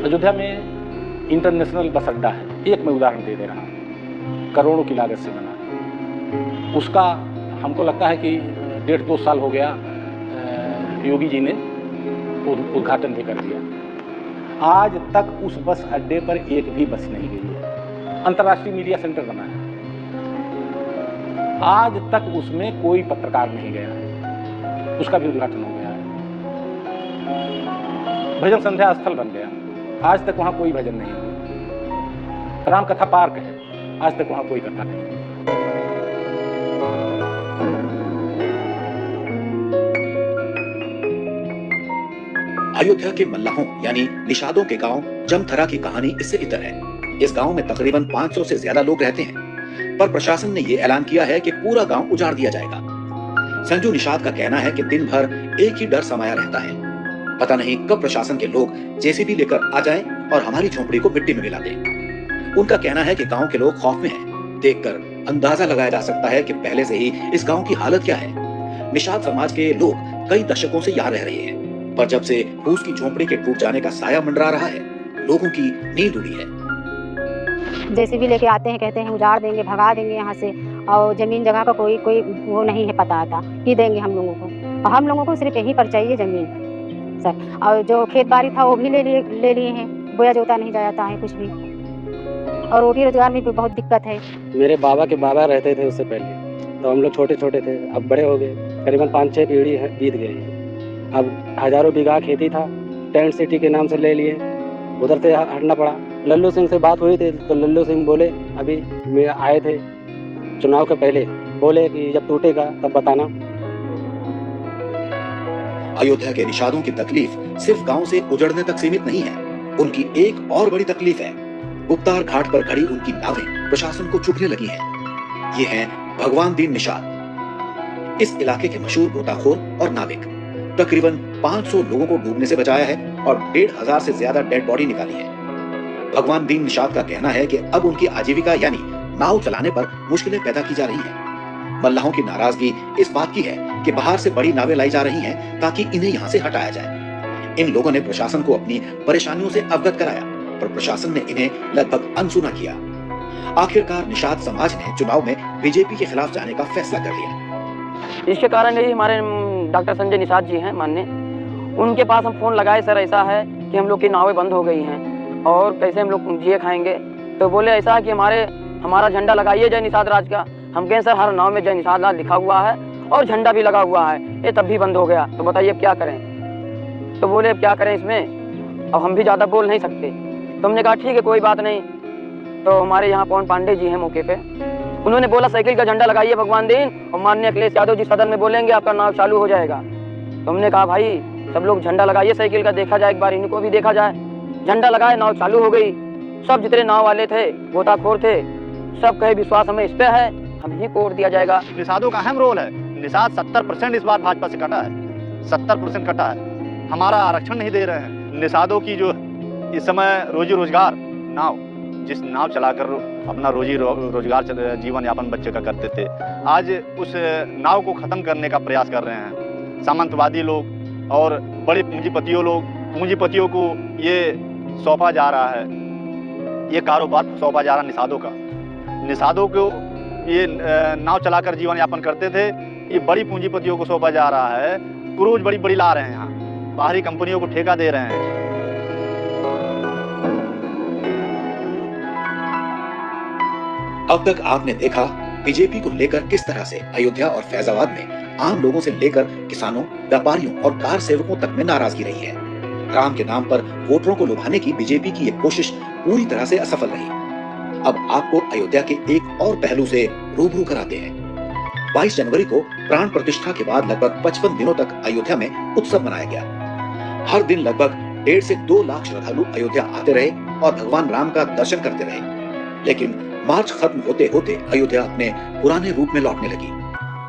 अयोध्या में इंटरनेशनल बस अड्डा है, एक मैं उदाहरण दे रहा हूँ, करोड़ों की लागत से बना है। उसका हमको लगता है कि 1.5-2 साल हो गया, योगी जी ने उद्घाटन भी कर दिया। आज तक उस बस अड्डे पर एक भी बस नहीं गई है। अंतर्राष्ट्रीय मीडिया सेंटर बना है, आज तक उसमें कोई पत्रकार नहीं गया है, उसका भी उद्घाटन हो गया है। भजन संध्या स्थल बन गया, आज तक वहां कोई भजन नहीं हुआ। राम कथा पार्क है, आज तक वहां कोई कथा नहीं। अयोध्या के मल्लाहों यानी निषादों के गांव जमथरा की कहानी इससे इतर है। इस गांव में तकरीबन 500 से ज्यादा लोग रहते हैं, पर प्रशासन ने ये ऐलान किया है कि पूरा गांव उजाड़ दिया जाएगा। संजू निषाद का कहना है कि दिन भर एक ही डर समाया रहता है, पता नहीं कब प्रशासन के लोग जेसीबी लेकर आ जाएं और हमारी झोपड़ी को मिट्टी में मिला दें। उनका कहना है कि गांव के लोग खौफ में हैं। देखकर अंदाजा लगाया जा सकता है कि पहले से ही इस गांव की हालत क्या है। निषाद समाज के लोग कई दशकों से यहाँ रह रहे हैं, पर जब से फूस की झोपड़ी के टूट जाने का साया मंडरा रहा है, लोगों की नींद उड़ी है। जेसीबी लेके आते हैं, कहते हैं उजाड़ देंगे, भगा देंगे यहाँ से, और जमीन जगह का कोई वो नहीं है पता आता कि देंगे हम लोगों को। और हम लोगों को सिर्फ यहीं पर चाहिए जमीन सर। और जो खेत बाड़ी था वो भी ले लिए हैं, बोया जोता नहीं जाता है कुछ भी, और रोटी रोजगार में भी बहुत दिक्कत है। मेरे बाबा के बाबा रहते थे उससे पहले, तो हम लोग छोटे छोटे थे, अब बड़े हो गए, करीबन 5-6 पीढ़ी बीत गई है। अब हजारों बीघा खेती था, टेंट सिटी के नाम से ले लिए, उधर से हटना पड़ा। लल्लू सिंह से बात हुई थी तो लल्लू सिंह बोले, अभी मैं आए थे चुनाव के पहले, बोले कि जब टूटेगा तब बताना। अयोध्या के निषादों की तकलीफ सिर्फ गांव से उजड़ने तक सीमित नहीं है, उनकी एक और बड़ी तकलीफ है। गुप्तार घाट पर खड़ी उनकी नावें प्रशासन को चुभने लगी हैं। ये हैं भगवान दीन निषाद, इस इलाके के मशहूर गोताखोर और नाविक। तकरीबन 500 लोगों को डूबने से बचाया है और 1500 से ज्यादा डेड बॉडी निकाली है। भगवान दीन निषाद का कहना है कि अब उनकी आजीविका यानी नाव चलाने पर मुश्किलें पैदा की जा रही हैं। मल्लाहों की नाराजगी इस बात की है कि बाहर से बड़ी नावें लाई जा रही हैं ताकि इन्हें यहाँ से हटाया जाए। इन लोगों ने प्रशासन को अपनी परेशानियों से अवगत कराया, पर प्रशासन ने इन्हें लगभग अनसुना किया। आखिरकार निषाद समाज ने चुनाव में बीजेपी के खिलाफ जाने का फैसला कर लिया। इसके कारण यही हमारे डॉक्टर संजय निषाद जी हैं मानने, उनके पास हम फोन लगाए, सर ऐसा है कि हम लोग की नावें बंद हो गई हैं और कैसे हम लोग जिए खाएंगे। तो बोले ऐसा है कि हमारा झंडा लगाइए जय निषाद राज का। हम कहें सर हर नाव में जय निषाद राज लिखा हुआ है और झंडा भी लगा हुआ है, ये तब भी बंद हो गया, तो बताइए क्या करें। तो बोले क्या करें इसमें, अब हम भी ज़्यादा बोल नहीं सकते। तो हमने कहा ठीक है कोई बात नहीं। तो हमारे यहाँ पवन पांडे जी हैं मौके पे, उन्होंने बोला साइकिल का झंडा लगाइए भगवान दीन, और माननीय अखिलेश यादव जी सदन में बोलेंगे आपका नाव चालू हो जाएगा। तो हमने कहा भाई सब लोग झंडा लगाइए साइकिल का, देखा जाए एक बार इनको भी देखा जाए। झंडा लगाए, नाव चालू हो गई। सब जितने नाव वाले थे, गोताखोर थे, सब कहे विश्वास हमें इस पे है, हम ही को वोट दिया जाएगा। निषादों का अहम रोल है। निषाद 70% इस बार भाजपा से कटा है, 70% कटा है। हमारा आरक्षण नहीं दे रहे हैं। निषादों की जो इस समय रोजी रोजगार नाव, जिस नाव चलाकर अपना रोजी रोजगार जीवन यापन बच्चे का करते थे, आज उस नाव को खत्म करने का प्रयास कर रहे हैं सामंतवादी लोग और बड़े पूंजीपतियों को ये सौंपा जा रहा है, ये कारोबार सौंपा जा रहा है निषादों का। निषादों को ये नाव चलाकर जीवन यापन करते थे, ये बड़ी पूंजीपतियों को सौंपा जा रहा है। क्रूज बड़ी बड़ी ला रहे हैं, यहाँ बाहरी कंपनियों को ठेका दे रहे हैं। अब तक आपने देखा बीजेपी को लेकर किस तरह से अयोध्या और फैजाबाद में आम लोगों से लेकर किसानों, व्यापारियों और कार सेवकों तक में नाराजगी रही है। राम के नाम पर वोटरों को लुभाने की बीजेपी की ये कोशिश पूरी तरह से असफल रही। अब आपको अयोध्या के एक और पहलू से रूबरू कराते हैं। 22 जनवरी को प्राण प्रतिष्ठा के बाद लगभग 55 दिनों तक अयोध्या में उत्सव मनाया गया। हर दिन लगभग 1.5 से 2 लाख श्रद्धालु अयोध्या आते रहे और भगवान राम का दर्शन करते रहे। लेकिन मार्च खत्म होते होते अयोध्या अपने पुराने रूप में लौटने लगी।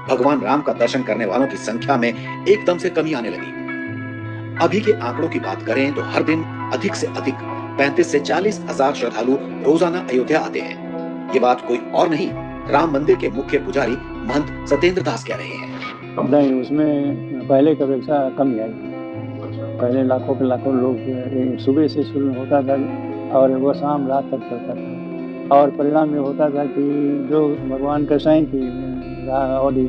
भगवान राम का दर्शन करने वालों की संख्या में एकदम से कमी आने लगी। अभी के आंकड़ों की बात करें तो हर दिन अधिक से अधिक 35 से 40 हजार श्रद्धालु रोजाना अयोध्या आते हैं। ये बात कोई और नहीं, राम मंदिर के मुख्य पुजारी महंत सत्येंद्र दास कह रहे हैं। नहीं, उसमें पहले की अपेक्षा कमी आई। पहले लाखों के लाखों लोग सुबह से शुरू होता था और वो शाम रात तक चलता था, और परिणाम ये होता था कि जो भगवान का शयन की अवधि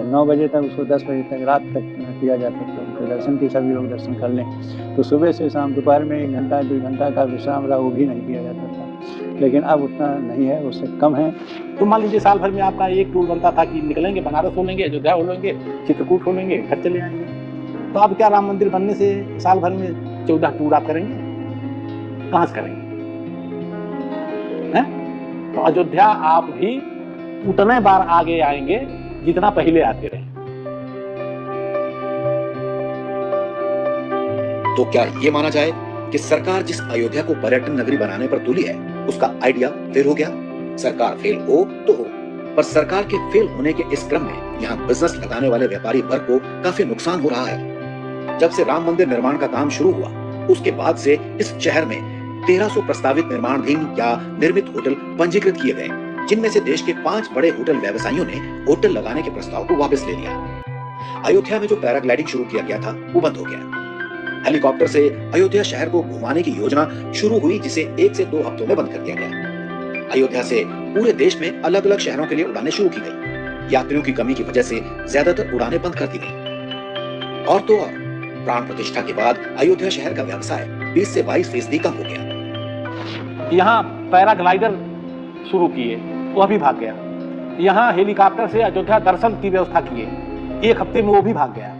9 बजे तक, उसको 10 बजे तक, रात तक किया जाता था। उनके दर्शन की सभी लोग दर्शन कर लें, तो सुबह से शाम दोपहर में 1 घंटा 2 घंटा का विश्राम रहा, वो भी नहीं किया जाता था। लेकिन अब उतना नहीं है, उससे कम है। तो मान लीजिए साल भर में आपका एक टूर बनता था कि निकलेंगे, बनारस हो लेंगे, अयोध्या हो लेंगे, चित्रकूट हो लेंगे, घर चले आएंगे। तो अब क्या राम मंदिर बनने से साल भर में 14 टूर आप करेंगे? कहाँ से करेंगे? तो अयोध्या आप भी उतने बार आगे आएंगे जितना पहले आते रहे। तो क्या ये माना जाए कि सरकार जिस अयोध्या को पर्यटन नगरी बनाने पर तुली है उसका आइडिया फेल हो गया? सरकार फेल हो तो हो, पर सरकार के फेल होने के इस क्रम में यहाँ बिजनेस लगाने वाले व्यापारी वर्ग को काफी नुकसान हो रहा है। जब से राम मंदिर निर्माण का काम शुरू हुआ उसके बाद से इस शहर में 1300 प्रस्तावित निर्माणाधीन या निर्मित होटल पंजीकृत किए गए, जिनमें से देश के 5 बड़े होटल व्यवसायियों ने होटल लगाने के प्रस्ताव को वापस ले लिया। अयोध्या में जो पैराग्लाइडिंग शुरू किया गया था वो बंद हो गया। हेलीकॉप्टर से अयोध्या शहर को घुमाने की योजना शुरू हुई, जिसे 1 से 2 हफ्तों में बंद कर दिया गया। अयोध्या से पूरे देश में अलग अलग शहरों के लिए उड़ानें शुरू की गई। यात्रियों की कमी की वजह से ज्यादातर उड़ानें बंद कर दी गई। और तो और प्राण प्रतिष्ठा के बाद अयोध्या शहर का व्यवसाय 20 से 22% कम हो गया। यहाँ पैराग्लाइडर शुरू किए, वह भी भाग गया। यहाँ हेलीकॉप्टर से अयोध्या दर्शन की व्यवस्था किए, 1 हफ्ते में वो भी भाग गया।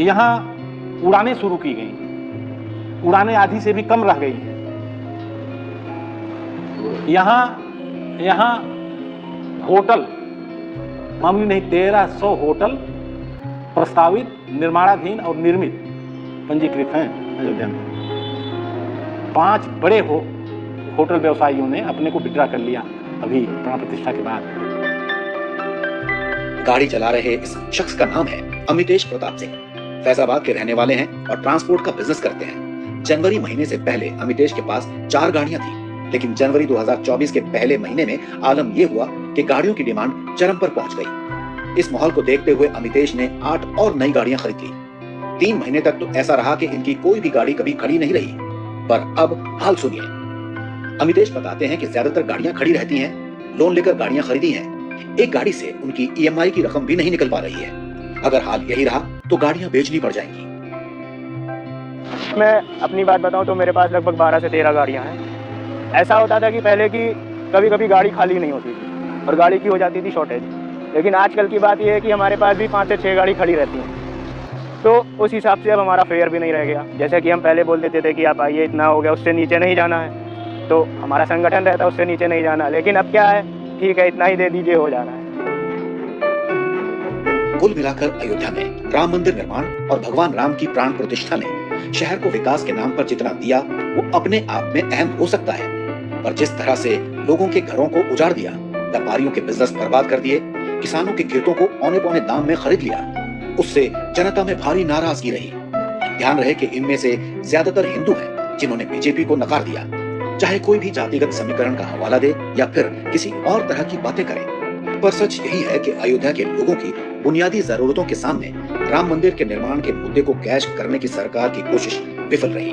यहाँ उड़ानें शुरू की गई, उड़ानें आधी से भी कम रह गई हैं। यहाँ होटल मामूली नहीं, 1300 होटल प्रस्तावित, निर्माणाधीन और निर्मित पंजीकृत हैं अयोध्या में। 5 बड़े होटल व्यवसायियों ने अपने को विड्रा कर लिया अभी प्राण प्रतिष्ठा के बाद। गाड़ी चला रहे इस शख्स का नाम है अमितेश प्रताप सिंह। फैजाबाद के रहने वाले हैं और ट्रांसपोर्ट का बिजनेस करते हैं। जनवरी महीने से पहले अमितेश के पास 4 गाड़ियां थी, लेकिन जनवरी 2024 के पहले महीने में आलम यह हुआ कि गाड़ियों की डिमांड चरम पर पहुंच गई। इस माहौल को देखते हुए अमितेश ने 8 और नई गाड़ियां खरीद ली। 3 महीने तक तो ऐसा रहा कि इनकी कोई भी गाड़ी कभी खड़ी नहीं रही। पर अब हाल सुनिए। अमितेश बताते हैं कि ज्यादातर गाड़ियां खड़ी रहती हैं, लोन लेकर गाड़ियां खरीदी हैं। एक गाड़ी से उनकी EMI की रकम भी नहीं निकल पा रही है। अगर हाल यही रहा तो गाड़ियां बेचनी पड़ जाएंगी। मैं अपनी बात बताऊं तो मेरे पास लगभग 12 से 13 गाड़ियां हैं। ऐसा होता था कि पहले की कभी कभी गाड़ी खाली नहीं होती थी और गाड़ी की हो जाती थी शॉर्टेज। लेकिन आजकल की बात यह है कि हमारे पास भी 5 से 6 गाड़ी खड़ी रहती हैं। तो उस हिसाब से अब हमारा फेयर भी नहीं रह गया। जैसे कि हम पहले बोल देते थे कि आप आइए, इतना हो गया, उससे नीचे नहीं जाना है, तो हमारा संगठन रहता है उससे नीचे नहीं जाना। लेकिन अब क्या है, ठीक है इतना ही दे दीजिए, हो जा रहा है। कुल मिलाकर अयोध्या में राम मंदिर निर्माण और भगवान राम की प्राण प्रतिष्ठा ने शहर को विकास के नाम पर जितना दिया वो अपने आप में अहम हो सकता है, पर जिस तरह से लोगों के घरों को उजाड़ दिया, व्यापारियों के बिजनेस बर्बाद कर दिए, किसानों के खेतों को औने पौने दाम में खरीद लिया, उससे जनता में भारी नाराजगी रही। ध्यान रहे कि इनमें से ज्यादातर हिंदू हैं जिन्होंने बीजेपी को नकार दिया, चाहे कोई भी जातिगत समीकरण का हवाला दे या फिर किसी और तरह की बातें करे। पर सच यही है कि अयोध्या के लोगों की बुनियादी जरूरतों के सामने राम मंदिर के निर्माण के मुद्दे को कैश करने की सरकार की कोशिश विफल रही।